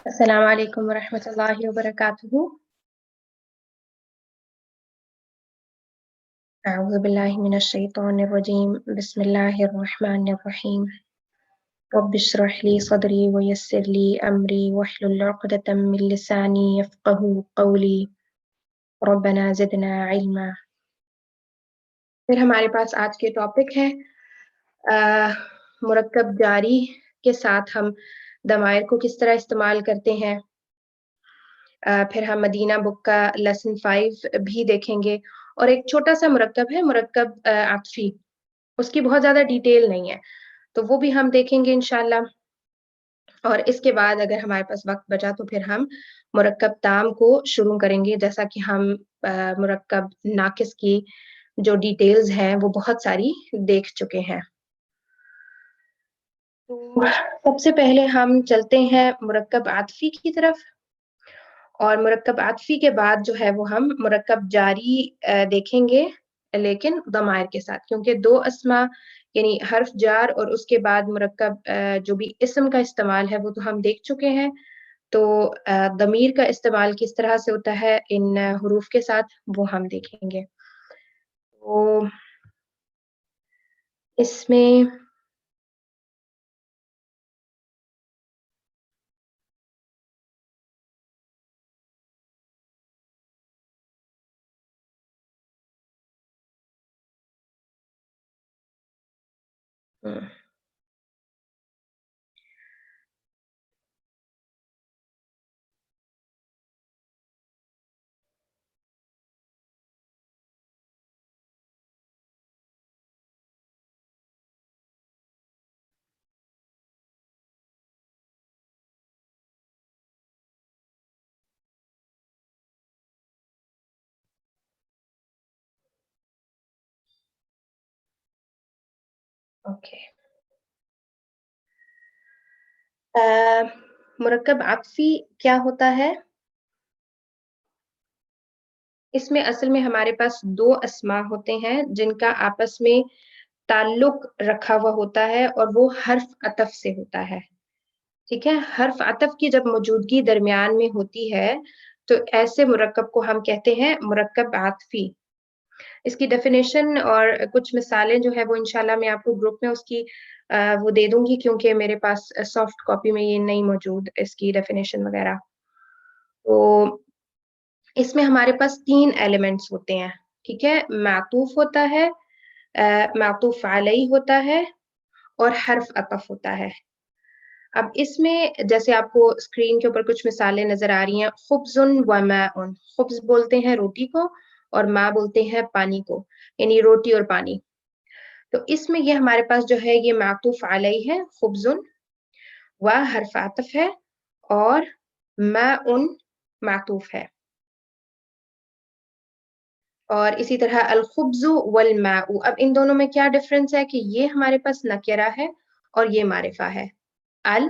السلام علیکم ورحمۃ اللہ وبرکاتہ. اعوذ باللہ من الشیطان الرجیم. بسم اللہ الرحمن الرحیم. رب اشرح لی صدری ویسر لی امری واحلل عقدۃ من لسانی یفقهوا قولی. ربنا زدنا علما. پھر ہمارے پاس آج کے ٹاپک ہے مرکب جاری کے ساتھ ہم ضمائر کو کس طرح استعمال کرتے ہیں. پھر ہم مدینہ بک کا لیسن 5 بھی دیکھیں گے، اور ایک چھوٹا سا مرکب ہے مرکب عطفی، اس کی بہت زیادہ ڈیٹیل نہیں ہے تو وہ بھی ہم دیکھیں گے انشاءاللہ. اور اس کے بعد اگر ہمارے پاس وقت بچا تو پھر ہم مرکب تام کو شروع کریں گے، جیسا کہ ہم مرکب ناقص کی جو ڈیٹیلز ہیں وہ بہت ساری دیکھ چکے ہیں. تو سب سے پہلے ہم چلتے ہیں مرکب عطفی کی طرف، اور مرکب عطفی کے بعد جو ہے وہ ہم مرکب جاری دیکھیں گے لیکن ضمائر کے ساتھ، کیونکہ دو اسما یعنی حرف جار اور اس کے بعد مرکب جو بھی اسم کا استعمال ہے وہ تو ہم دیکھ چکے ہیں. تو ضمیر کا استعمال کس طرح سے ہوتا ہے ان حروف کے ساتھ وہ ہم دیکھیں گے. تو اس میں اوکے. مرکب عطفی کیا ہوتا ہے؟ اس میں اصل میں ہمارے پاس دو اسما ہوتے ہیں جن کا آپس میں تعلق رکھا ہوا ہوتا ہے، اور وہ حرف عطف سے ہوتا ہے. ٹھیک ہے، حرف عطف کی جب موجودگی درمیان میں ہوتی ہے تو ایسے مرکب کو ہم کہتے ہیں مرکب عطفی. اس کی ڈیفینیشن اور کچھ مثالیں جو ہے وہ انشاءاللہ میں آپ کو گروپ میں اس کی وہ دے دوں گی، کیونکہ میرے پاس سافٹ کاپی میں یہ نہیں موجود اس کی ڈیفینیشن وغیرہ. تو اس میں ہمارے پاس 3 ایلیمنٹس ہوتے ہیں. ٹھیک ہے، معطوف ہوتا ہے، معطوف علیہ ہوتا ہے، اور حرف عطف ہوتا ہے. اب اس میں جیسے آپ کو اسکرین کے اوپر کچھ مثالیں نظر آ رہی ہیں، خبز و ماء. خبز بولتے ہیں روٹی کو، اور ماء بولتے ہیں پانی کو، یعنی روٹی اور پانی. تو اس میں یہ ہمارے پاس جو ہے یہ معطوف علیہ ہے، خبز و حرف عطف ہے، اور ماء معطوف ہے. اور اسی طرح الخبز والماء، اب ان دونوں میں کیا ڈفرنس ہے کہ یہ ہمارے پاس نکرہ ہے اور یہ معرفہ ہے. ال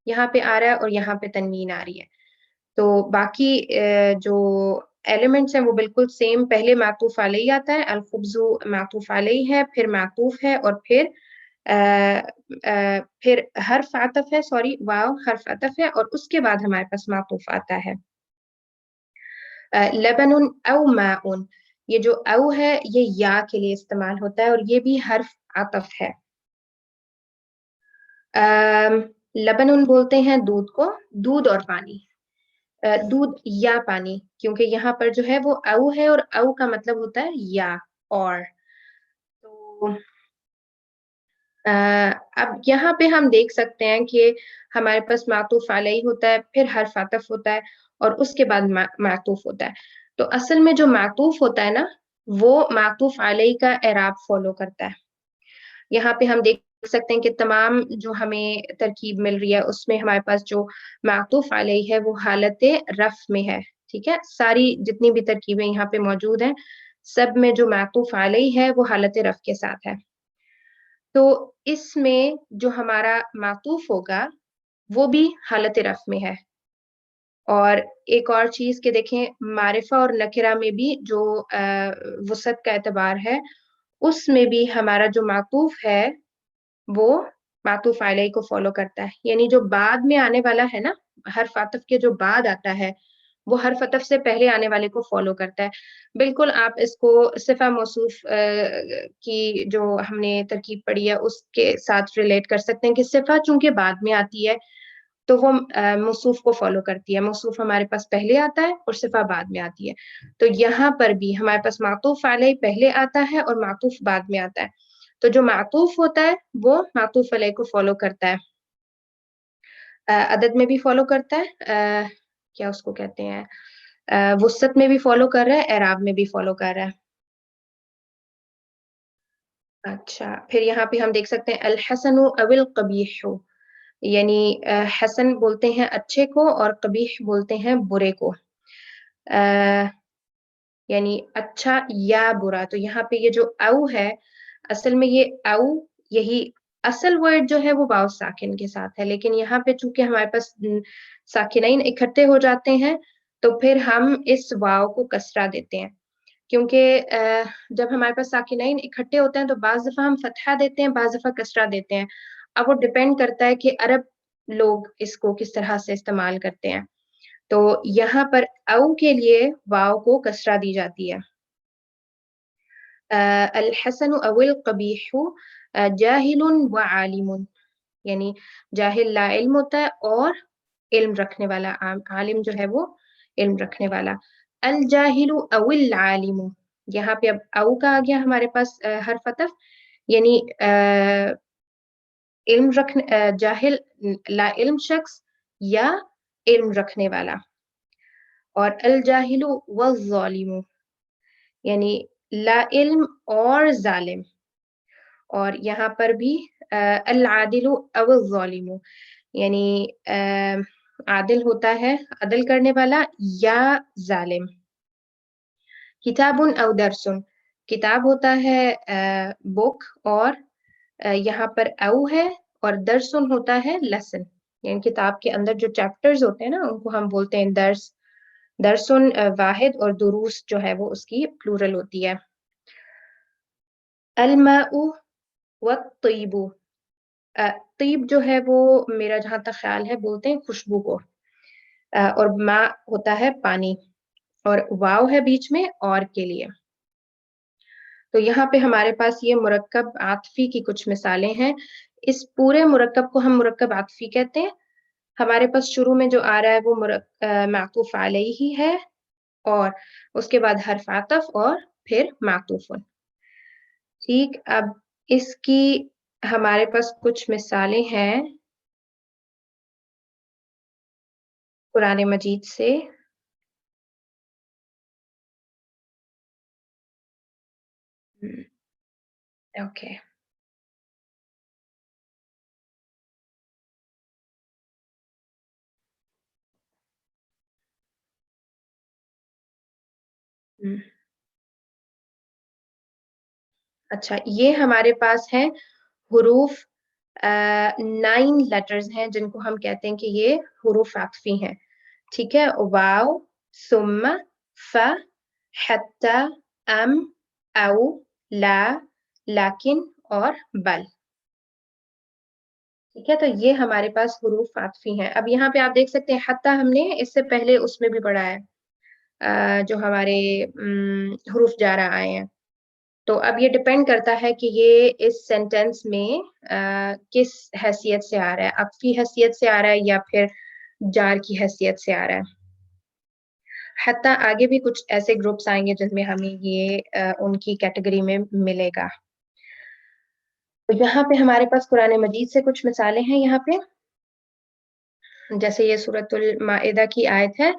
یہاں پہ آ رہا ہے اور یہاں پہ تنوین آ رہی ہے. تو باقی جو ایلیمنٹس ہیں وہ بالکل سیم، پہلے معطوف علیہ آتا ہے، الخبز معطوف علیہ ہے، پھر معطوف ہے، اور پھر حرف عطف ہے، سوری واو حرف عطف ہے، اور اس کے بعد ہمارے پاس معطوف آتا ہے. لبن او ماء، یہ جو او ہے یہ یا کے لیے استعمال ہوتا ہے اور یہ بھی حرف عطف ہے. لبن بولتے ہیں دودھ کو، دودھ اور پانی، دودھ یا پانی، کیونکہ یہاں پر جو ہے وہ او ہے اور او کا مطلب ہوتا ہے یا اور. تو اب یہاں پہ ہم دیکھ سکتے ہیں کہ ہمارے پاس معطوف علیہ ہوتا ہے، پھر حرف عطف ہوتا ہے، اور اس کے بعد معطوف ہوتا ہے. تو اصل میں جو معطوف ہوتا ہے نا وہ معطوف علیہ کا اعراب فالو کرتا ہے. یہاں پہ ہم دیکھ سکتے ہیں کہ تمام جو ہمیں ترکیب مل رہی ہے اس میں ہمارے پاس جو معطوف علیہ ہے وہ حالت رفع میں ہے. ٹھیک ہے، ساری جتنی بھی ترکیبیں یہاں پہ موجود ہیں سب میں جو معطوف علیہ ہے وہ حالت رفع کے ساتھ ہے. تو اس میں جو ہمارا معطوف ہوگا وہ بھی حالت رفع میں ہے. اور ایک اور چیز کہ دیکھیں معرفہ اور نکرہ میں بھی جو وسعت کا اعتبار ہے اس میں بھی ہمارا جو معطوف ہے وہ معطوف علیہ کو فالو کرتا ہے، یعنی جو بعد میں آنے والا ہے نا حرف عطف کے جو بعد آتا ہے وہ حرف عطف سے پہلے آنے والے کو فالو کرتا ہے. بالکل آپ اس کو صفہ موصوف کی جو ہم نے ترکیب پڑھی ہے اس کے ساتھ ریلیٹ کر سکتے ہیں کہ صفہ چونکہ بعد میں آتی ہے تو وہ موصوف کو فالو کرتی ہے. موصوف ہمارے پاس پہلے آتا ہے اور صفہ بعد میں آتی ہے. تو یہاں پر بھی ہمارے پاس معطوف علیہ پہلے آتا ہے اور معطوف بعد میں آتا ہے. تو جو معطوف ہوتا ہے وہ معطوف علیہ کو فالو کرتا ہے. عدد میں بھی فالو کرتا ہے, کیا اس کو کہتے ہیں, وسط میں بھی فالو کر رہا ہے, اعراب میں بھی فالو کر رہا ہے. اچھا, پھر یہاں پہ ہم دیکھ سکتے ہیں الحسن او القبیح, یعنی حسن بولتے ہیں اچھے کو اور قبیح بولتے ہیں برے کو, یعنی اچھا یا برا. تو یہاں پہ یہ جو او ہے اصل میں یہ او یہی اصل ورڈ جو ہے وہ واو ساکن کے ساتھ ہے, لیکن یہاں پہ چونکہ ہمارے پاس ساکنین اکٹھے ہو جاتے ہیں تو پھر ہم اس واو کو کسرہ دیتے ہیں, کیونکہ جب ہمارے پاس ساکنین اکٹھے ہوتے ہیں تو بعض دفعہ ہم فتحہ دیتے ہیں, بعض دفعہ کسرہ دیتے ہیں. اب وہ ڈپینڈ کرتا ہے کہ عرب لوگ اس کو کس طرح سے استعمال کرتے ہیں. تو یہاں پر او کے لیے واو کو کسرہ دی جاتی ہے. الحسن او القبیح جاہل و عالم, یعنی جاہل لا علم ہوتا ہے اور علم رکھنے والا, عالم جو ہے وہ علم رکھنے والا. الجاہل او العالم, یہاں پہ اب او کا آ گیا ہمارے پاس حرف عطف, یعنی علم رکھنے جاہل لا علم شخص یا علم رکھنے والا. اور الجاہل والظالم, یعنی لا علم اور ظالم. اور یہاں پر بھی العادل او الظالم, یعنی عادل ہوتا ہے عدل کرنے والا یا ظالم. کتاب او درس, کتاب ہوتا ہے بک اور یہاں پر او ہے, اور درسن ہوتا ہے لیسن, یعنی کتاب کے اندر جو چیپٹرز ہوتے ہیں نا ان کو ہم بولتے ہیں درس. درسن واحد اور دروس جو ہے وہ اس کی پلورل ہوتی ہے. الماء والطیب, طیب جو ہے وہ میرا جہاں تک خیال ہے بولتے ہیں خوشبو کو, اور ماء ہوتا ہے پانی, اور واو ہے بیچ میں اور کے لیے. تو یہاں پہ ہمارے پاس یہ مرکب عاطفی کی کچھ مثالیں ہیں. اس پورے مرکب کو ہم مرکب عاطفی کہتے ہیں. ہمارے پاس شروع میں جو آ رہا ہے وہ معطوف علیہ ہی ہے, اور اس کے بعد حرف عطف اور پھر معطوف. ٹھیک, اب اس کی ہمارے پاس کچھ مثالیں ہیں قرآن مجید سے. اوکے, اچھا, یہ ہمارے پاس ہے حروف 9 لیٹرز ہیں جن کو ہم کہتے ہیں کہ یہ حروف عطفی ہیں. ٹھیک ہے, واو, ثم, ف, حتی, ام, او, لا, لیکن اور بل. ٹھیک ہے, تو یہ ہمارے پاس حروف عطفی ہیں. اب یہاں پہ آپ دیکھ سکتے ہیں حتی ہم نے اس سے پہلے اس میں بھی پڑھا ہے جو ہمارے حروف جارہ آئے ہیں. تو اب یہ ڈپینڈ کرتا ہے کہ یہ اس سینٹینس میں کس حیثیت سے آ رہا ہے, عطفی حیثیت سے آ رہا ہے یا پھر جار کی حیثیت سے آ رہا ہے. حتی آگے بھی کچھ ایسے گروپس آئیں گے جن میں ہمیں یہ ان کی کیٹیگری میں ملے گا. تو یہاں پہ ہمارے پاس قرآن مجید سے کچھ مثالیں ہیں. یہاں پہ جیسے یہ سورۃ المائدہ کی آیت ہے,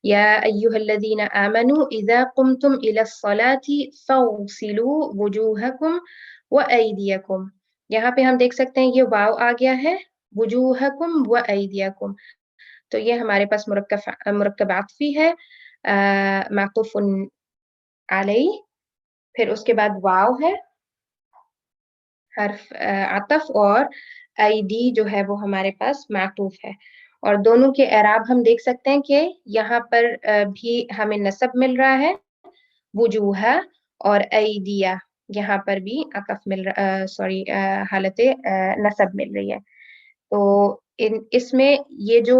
یا ایھا الذین آمنوا اذا قمتم الی الصلاۃ فاغسلوا وجوہکم وایدیکم. یہاں پہ ہم دیکھ سکتے ہیں یہ واو آ گیا ہے, وجوہکم وایدیکم. تو یہ ہمارے پاس مرکب عطفی ہے, معطوف علیہ, پھر اس کے بعد واو ہے حرف عطف, اور ایدی جو ہے وہ ہمارے پاس معطوف ہے. اور دونوں کے اعراب ہم دیکھ سکتے ہیں کہ یہاں پر بھی ہمیں نصب مل رہا ہے وجوہ, اور ایدیہ یہاں پر بھی عطف مل رہا حالت نصب مل رہی ہے. تو اس میں یہ جو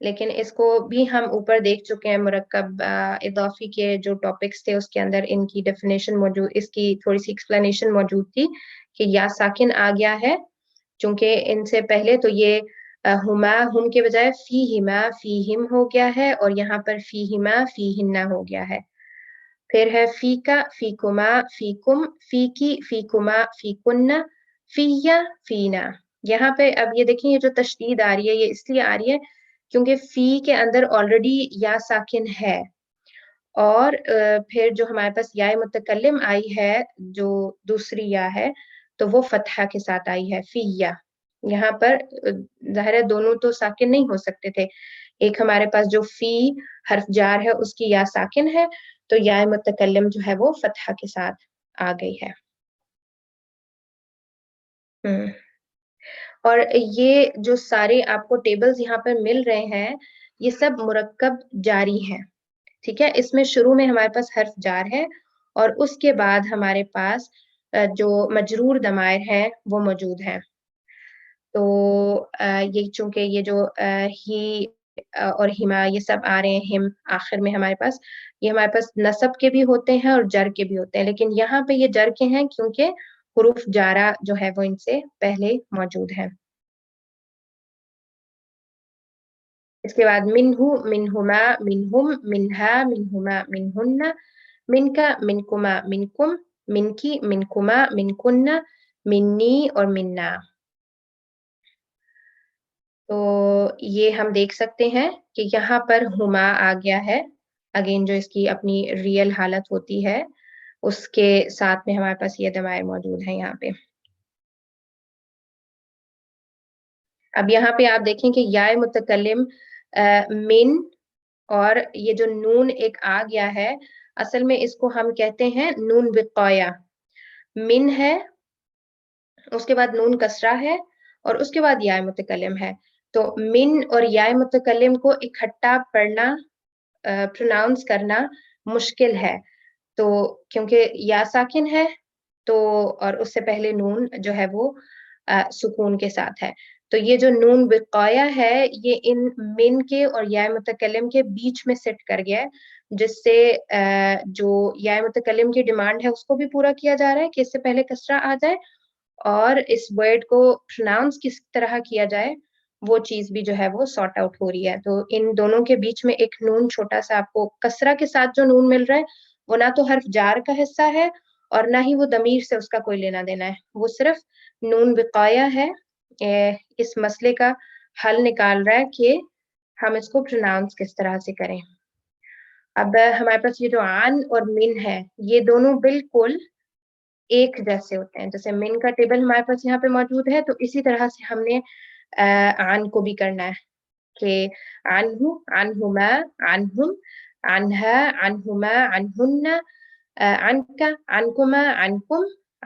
لیکن اس کو بھی ہم اوپر دیکھ چکے ہیں، مرکب اضافی کے جو ٹاپکس تھے اس کے اندر ان کی ڈیفینیشن موجود، اس کی تھوڑی سی ایکسپلینیشن موجود تھی کہ یا ساکن آ گیا ہے، چونکہ ان سے پہلے تو یہ ہما ہم کے بجائے فی ہما فی ہم ہو گیا ہے، اور یہاں پر فی ہما فی ہننا ہو گیا ہے. پھر ہے فی کا فی کما فی کم فی کی فی کما فی کننا فی یا فینا. یہاں پہ اب یہ دیکھیں، یہ جو تشدید آ رہی ہے یہ اس لیے آ رہی ہے کیونکہ فی کے اندر آلریڈی یا ساکن ہے، اور پھر جو ہمارے پاس یا متکلم آئی ہے جو دوسری یا ہے تو وہ فتحہ کے ساتھ آئی ہے فی یا. یہاں پر ظاہر ہے دونوں تو ساکن نہیں ہو سکتے تھے، ایک ہمارے پاس جو فی حرف جار ہے اس کی یا ساکن ہے، تو یا متکلم جو ہے وہ فتحہ کے ساتھ آ گئی ہے. اور یہ جو سارے آپ کو ٹیبلز یہاں پر مل رہے ہیں یہ سب مرکب جاری ہیں، ٹھیک ہے. اس میں شروع میں ہمارے پاس حرف جار ہے اور اس کے بعد ہمارے پاس جو مجرور ضمائر ہیں وہ موجود ہیں. تو یہ چونکہ یہ جو ہی اور ہما یہ سب آ رہے ہیں، ہم آخر میں ہمارے پاس، یہ ہمارے پاس نصب کے بھی ہوتے ہیں اور جر کے بھی ہوتے ہیں، لیکن یہاں پہ یہ جر کے ہیں کیونکہ حروف جارہ جو ہے وہ ان سے پہلے موجود ہیں. اس کے بعد منہو منہما منہم منہا منہما منہن منکا منکما منکم منکی منکما منکن منی اور منا. تو یہ ہم دیکھ سکتے ہیں کہ یہاں پر ہما آ گیا ہے، اگین جو اس کی اپنی ریئل حالت ہوتی ہے اس کے ساتھ میں ہمارے پاس یہ ضمائر موجود ہیں یہاں پہ. اب یہاں پہ آپ دیکھیں کہ یا متکلم من اور یہ جو نون ایک آ گیا ہے، اصل میں اس کو ہم کہتے ہیں نون وقایا. من ہے، اس کے بعد نون کسرہ ہے، اور اس کے بعد یا متکلم ہے. تو من اور یا متکلم کو اکٹھا پڑھنا، پروناؤنس کرنا مشکل ہے، تو کیونکہ یا ساکن ہے تو اور اس سے پہلے نون جو ہے وہ سکون کے ساتھ ہے. تو یہ جو نون وقایا ہے یہ ان من کے اور یا متکلم کے بیچ میں سٹ کر گیا ہے، جس سے جو یا متکلم کی ڈیمانڈ ہے اس کو بھی پورا کیا جا رہا ہے کہ اس سے پہلے کسرہ آ جائے، اور اس ورڈ کو پروناؤنس کس طرح کیا جائے وہ چیز بھی جو ہے وہ سارٹ آؤٹ ہو رہی ہے. تو ان دونوں کے بیچ میں ایک نون چھوٹا سا آپ کو کسرہ کے ساتھ جو نون مل رہا ہے وہ نہ تو حرف جار کا حصہ ہے اور نہ ہی وہ ضمیر سے اس کا کوئی لینا دینا ہے، وہ صرف نون وقایا ہے. اس مسئلے کا حل نکال رہا ہے کہ ہم اس کو پروناؤنس کس طرح سے کریں. اب ہمارے پاس یہ جو آن اور من ہے یہ دونوں بالکل ایک جیسے ہوتے ہیں، جیسے من کا ٹیبل ہمارے پاس یہاں پہ موجود ہے تو اسی طرح سے ہم نے آن کو بھی کرنا ہے کہ عنہ عنہما عنہم عنہا عنہما عنہن عنکا عنکما عنکم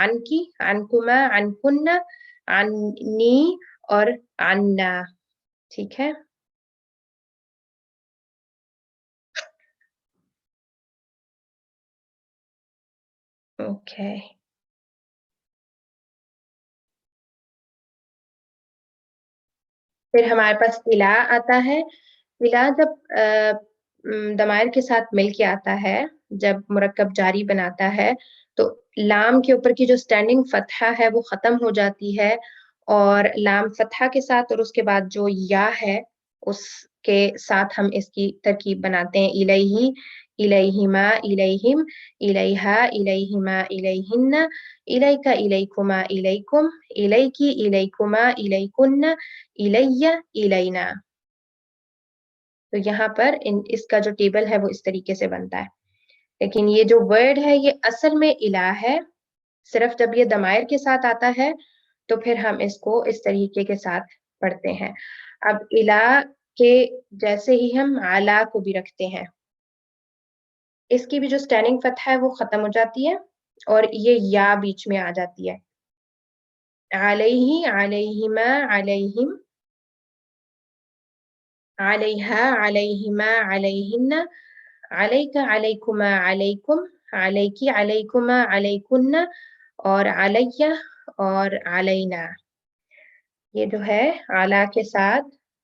عنکی عنکما عنکن عنی اور عنا. ٹھیک ہے. اوکے. پھر ہمارے پاس الا آتا ہے. الا جب ضمائر کے ساتھ مل کے آتا ہے، جب مرکب جاری بناتا ہے تو لام کے اوپر کی جو اسٹینڈنگ فتحہ ہے وہ ختم ہو جاتی ہے، اور لام فتحہ کے ساتھ اور اس کے بعد جو یا ہے اس کے ساتھ ہم اس کی ترکیب بناتے ہیں الیہ الیہما الیہم الیہا الیہما الیہن الیک الیکما الیکم الیکی الیکما الیکن الیہ الینا. تو یہاں پر اس کا جو ٹیبل ہے وہ اس طریقے سے بنتا ہے. لیکن یہ جو ورڈ ہے یہ اصل میں الہ ہے، صرف جب یہ ضمائر کے ساتھ آتا ہے تو پھر ہم اس کو اس طریقے کے ساتھ پڑھتے ہیں. اب الہ کے جیسے ہی ہم اعلیٰ کو بھی رکھتے ہیں، اس کی بھی جو اسٹینڈنگ فتح ہے وہ ختم ہو جاتی ہے اور یہ یا بیچ میں آ جاتی ہے. علیہ علیہما علیہم علیہا علیہما علیہن علیک علیکما علیکم علیکی علیکما علیکن اور علیہ اور علینا. یہ جو ہے اعلیٰ کے ساتھ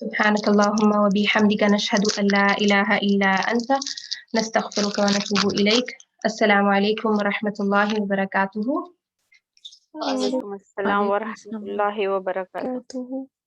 سبحانك اللهم وبحمدك نشهد أن لا إله إلا أنت نستغفرك ونتوب إليك. السلام عليكم ورحمة الله وبركاته. وعلیکم السلام ورحمۃ اللہ وبرکاتہ.